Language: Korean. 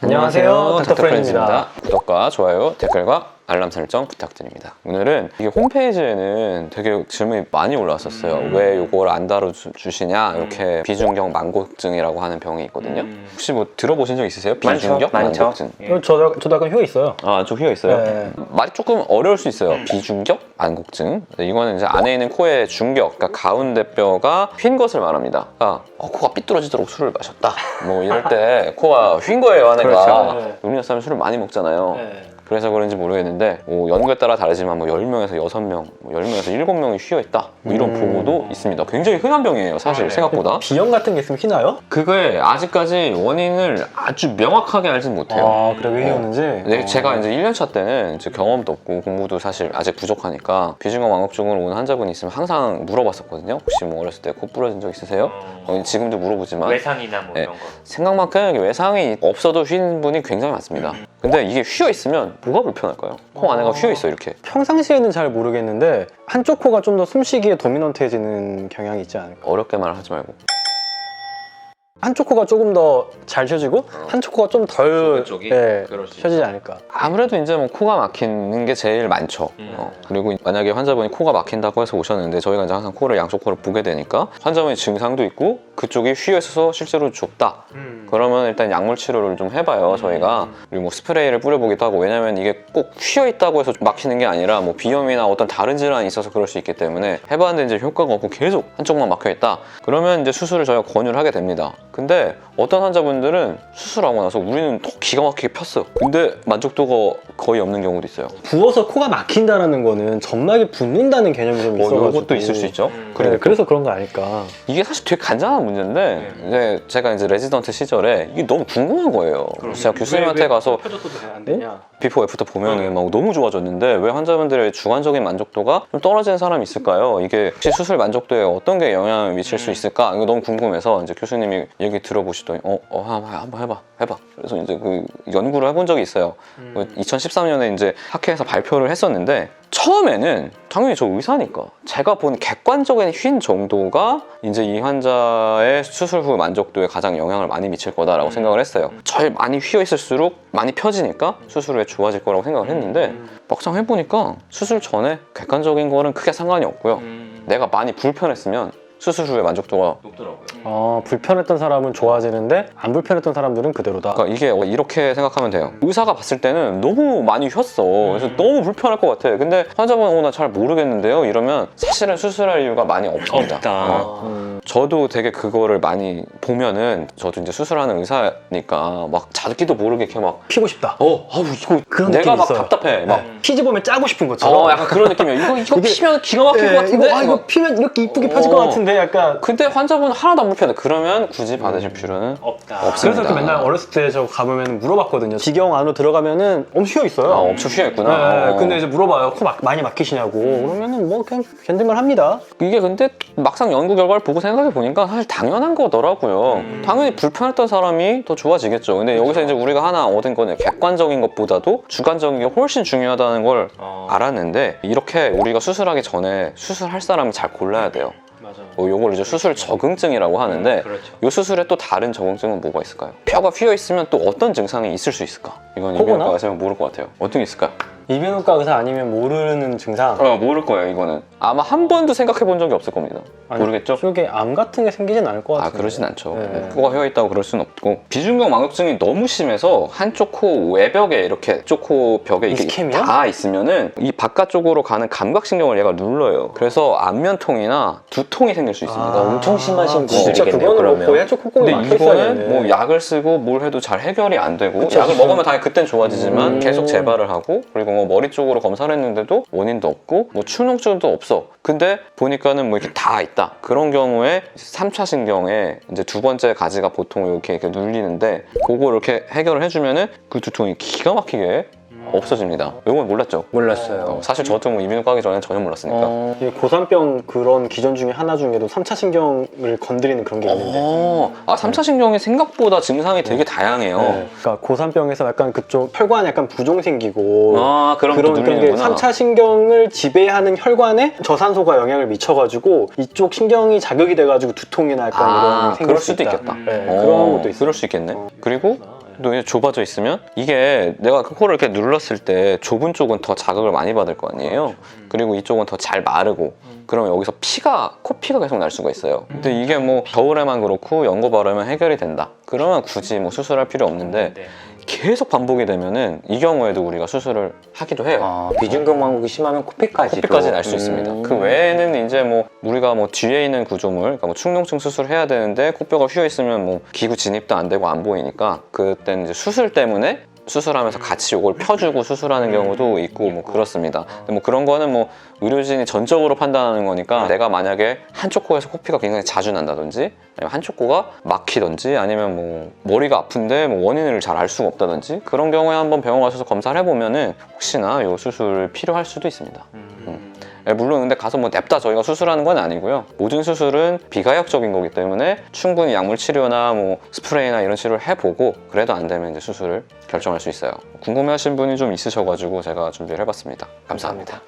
안녕하세요, 닥터프렌입니다. 구독과 좋아요, 댓글과 알람 설정 부탁드립니다. 오늘은 이게 홈페이지에는 되게 질문이 많이 올라왔었어요. 왜 이걸 안 다뤄주시냐, 이렇게 비중격 만곡증이라고 하는 병이 있거든요. 혹시 뭐 들어보신 적 있으세요? 비중격 많죠. 만곡증. 저도 약간 휘어 있어요. 아, 좀 휘어 있어요? 네. 말이 조금 어려울 수 있어요. 비중격 만곡증. 이거는 이제 안에 있는 코의 중격, 그러니까 가운데 뼈가 휜 것을 말합니다. 그러니까 코가 삐뚤어지도록 술을 마셨다. 뭐 이럴 때 코가 휜 거예요, 안에가. 그렇죠. 네. 우리나라 사람이 술을 많이 먹잖아요. 네. 그래서 그런지 모르겠는데 연구에 따라 다르지만 10명에서 6명, 10명에서 7명이 휘어있다 이런 보고도 있습니다. 굉장히 흔한 병이에요, 사실. 생각보다. 비염 같은 게 있으면 휘나요? 그거에 아직까지 원인을 아주 명확하게 알진 못해요. 아, 그래 왜 휘었는지? 근데 제가 이제 1년차 때는 이제 경험도 없고 공부도 사실 아직 부족하니까 비중격 만곡증으로 오는 환자분이 있으면 항상 물어봤었거든요. 혹시 뭐 어렸을 때 코 부러진 적 있으세요? 지금도 물어보지만 외상이나 뭐 이런 거. 생각만큼 외상이 없어도 휘는 분이 굉장히 많습니다. 근데 이게 휘어 있으면 뭐가 불편할까요? 코 안에가 휘어 있어 이렇게. 평상시에는 잘 모르겠는데 한쪽 코가 좀 더 숨쉬기에 도미넌트해지는 경향이 있지 않을까? 어렵게 말하지 말고. 한쪽 코가 조금 더 잘 쉬어지고 한쪽 코가 좀 덜 쪽이? 그럴 수 쉬어지지 않을까? 아무래도 이제 뭐 코가 막히는 게 제일 많죠. 그리고 만약에 환자분이 코가 막힌다고 해서 오셨는데 저희가 이제 항상 양쪽 코를 보게 되니까 환자분이 증상도 있고 그쪽이 휘어 있어서 실제로 좁다. 그러면 일단 약물 치료를 좀 해봐요, 저희가. 그리고 뭐 스프레이를 뿌려보기도 하고. 왜냐면 이게 꼭 휘어 있다고 해서 막히는 게 아니라 뭐 비염이나 어떤 다른 질환이 있어서 그럴 수 있기 때문에 해봤는데 이제 효과가 없고 계속 한쪽만 막혀 있다. 그러면 이제 수술을 저희가 권유를 하게 됩니다. 근데 어떤 환자분들은 수술하고 나서 우리는 더 기가 막히게 폈어요. 근데 만족도가 거의 없는 경우도 있어요. 부어서 코가 막힌다는 거는 점막이 붓는다는 개념이 좀 있어가지고 이것도 있을 수 있죠. 그래서 그런 거 아닐까? 이게 사실 되게 간단한 문제인데 이제 제가 이제 레지던트 시절에 이게 너무 궁금한 거예요. 그래서 제가 교수님한테 가서 펴줬어도 안 되냐? 비포 애프터 보면은 막 너무 좋아졌는데 왜 환자분들의 주관적인 만족도가 좀 떨어지는 사람이 있을까요? 이게 혹시 수술 만족도에 어떤 게 영향을 미칠 수 있을까? 이거 너무 궁금해서 이제 교수님이 얘기 들어보시더니 한번 해봐. 그래서 이제 그 연구를 해본 적이 있어요. 2013년에 이제 학회에서 발표를 했었는데 처음에는 당연히 저 의사니까 제가 본 객관적인 휜 정도가 이제 이 환자의 수술 후 만족도에 가장 영향을 많이 미칠 거다라고 생각을 했어요. 잘 많이 휘어 있을수록 많이 펴지니까 수술 후에 좋아질 거라고 생각을 했는데 막상 해보니까 수술 전에 객관적인 거는 크게 상관이 없고요. 내가 많이 불편했으면 수술 후에 만족도가 높더라고요. 불편했던 사람은 좋아지는데 안 불편했던 사람들은 그대로다. 그러니까 이게 이렇게 생각하면 돼요. 의사가 봤을 때는 너무 많이 휘었어. 그래서 너무 불편할 것 같아. 근데 환자분 나 잘 모르겠는데요? 이러면 사실은 수술할 이유가 많이 없습니다. 저도 되게 그거를 많이 보면은 저도 이제 수술하는 의사니까 막 자기도 모르게 이렇게 막 피고 싶다. 이거 그런 내가 느낌이 막 있어요. 답답해. 막 피지 보면 짜고 싶은 것처럼. 약간 그런 느낌이에요. 이거 피면 기가 막힐 것 같은데. 이거 피면 이렇게 이쁘게 펴질 것 같은데 약간. 근데 환자분은 하나도 안 불편해. 그러면 굳이 받으실 필요는 없다. 없습니다. 그래서 이렇게 맨날 어렸을 때 저 가보면 물어봤거든요. 지경 안으로 들어가면은 엄청 휘어 있어요. 엄청 휘어있구나. 근데 이제 물어봐요. 코 많이 막히시냐고. 그러면은 뭐 그냥 견딜만 합니다. 이게 근데 막상 연구 결과를 보고 생각해 보니까 사실 당연한 거더라고요. 당연히 불편했던 사람이 더 좋아지겠죠. 근데 여기서 이제 우리가 하나 얻은 거는 객관적인 것보다도 주관적인 게 훨씬 중요하다는 걸 알았는데 이렇게 우리가 수술하기 전에 수술할 사람을 잘 골라야 돼요. 요걸 이제 수술 적응증이라고 하는데 이 수술에 또 다른 적응증은 뭐가 있을까요? 뼈가 휘어 있으면 또 어떤 증상이 있을 수 있을까? 이건 이비인후과 의사면 모를 것 같아요. 어떤 게 있을까요? 이비인후과 의사 아니면 모르는 증상. 모를 거예요. 이거는 아마 한 번도 생각해 본 적이 없을 겁니다. 모르겠죠? 쪽에 암 같은 게 생기진 않을 것 같아요. 그러진 않죠. 네. 코가 휘어 있다고 그럴 수는 없고 비중격 만곡증이 너무 심해서 한쪽 코 외벽에 이렇게 한쪽 코 벽에 이게 이스케미아? 다 있으면은 이 바깥쪽으로 가는 감각신경을 얘가 눌러요. 그래서 안면통이나 두통이 생길 수 있습니다. 엄청 심하신 진짜 분들이겠네요. 그거는 뭐 그러면. 거의 한쪽 콧구멍이 근데 막혔어야 이거는 되네. 뭐 약을 쓰고 뭘 해도 잘 해결이 안 되고 그쵸, 약을 그쵸. 먹으면 당연히 그땐 좋아지지만 계속 재발을 하고 그리고 뭐 머리 쪽으로 검사를 했는데도 원인도 없고 뭐 축농증도 없어. 근데 보니까는 뭐 이렇게 다 있다. 그런 경우에 3차 신경에 이제 두 번째 가지가 보통 이렇게 눌리는데 그거 이렇게 해결을 해주면은 그 두통이 기가 막히게 없어집니다. 이건 몰랐죠? 몰랐어요. 사실 저도 뭐 이비인후과 하기 전에 전혀 몰랐으니까. 이게 고산병 그런 기전 중에 하나 중에도 3차 신경을 건드리는 그런 게 있는데 3차 신경이 생각보다 증상이 되게 다양해요. 그러니까 고산병에서 약간 그쪽 혈관에 약간 부종 생기고 그런 것도 게 눌리는구나. 3차 신경을 지배하는 혈관에 저산소가 영향을 미쳐가지고 이쪽 신경이 자극이 돼가지고 두통이나 약간 이런 생길 그럴 수 수도 있다. 있겠다. 그런 것도 있어요. 그럴 수 있겠네. 그리고 또 이게 좁아져 있으면 이게 내가 그 코를 이렇게 눌렀을 때 좁은 쪽은 더 자극을 많이 받을 거 아니에요. 그리고 이쪽은 더 잘 마르고 그러면 여기서 코피가 계속 날 수가 있어요. 근데 이게 뭐 겨울에만 그렇고 연고 바르면 해결이 된다. 그러면 굳이 뭐 수술할 필요 없는데 계속 반복이 되면은 이 경우에도 우리가 수술을 하기도 해요. 비중격 망곡이 심하면 코피까지 날 수 있습니다. 그 외에는 이제 뭐 우리가 뭐 뒤에 있는 구조물, 그러니까 뭐 충농증 수술을 해야 되는데 코뼈가 휘어 있으면 뭐 기구 진입도 안 되고 안 보이니까 그때는 이제 수술 때문에 수술하면서 같이 이걸 펴주고 수술하는 경우도 있고 뭐 그렇습니다. 근데 뭐 그런 거는 뭐 의료진이 전적으로 판단하는 거니까 내가 만약에 한쪽 코에서 코피가 굉장히 자주 난다든지 아니면 한쪽 코가 막히든지 아니면 뭐 머리가 아픈데 뭐 원인을 잘 알 수가 없다든지 그런 경우에 한번 병원 가셔서 검사를 해보면은 혹시나 이 수술 필요할 수도 있습니다. 물론 근데 가서 뭐 냅다 저희가 수술하는 건 아니고요. 모든 수술은 비가역적인 거기 때문에 충분히 약물 치료나 뭐 스프레이나 이런 치료를 해보고 그래도 안 되면 이제 수술을 결정할 수 있어요. 궁금해하신 분이 좀 있으셔가지고 제가 준비를 해봤습니다. 감사합니다.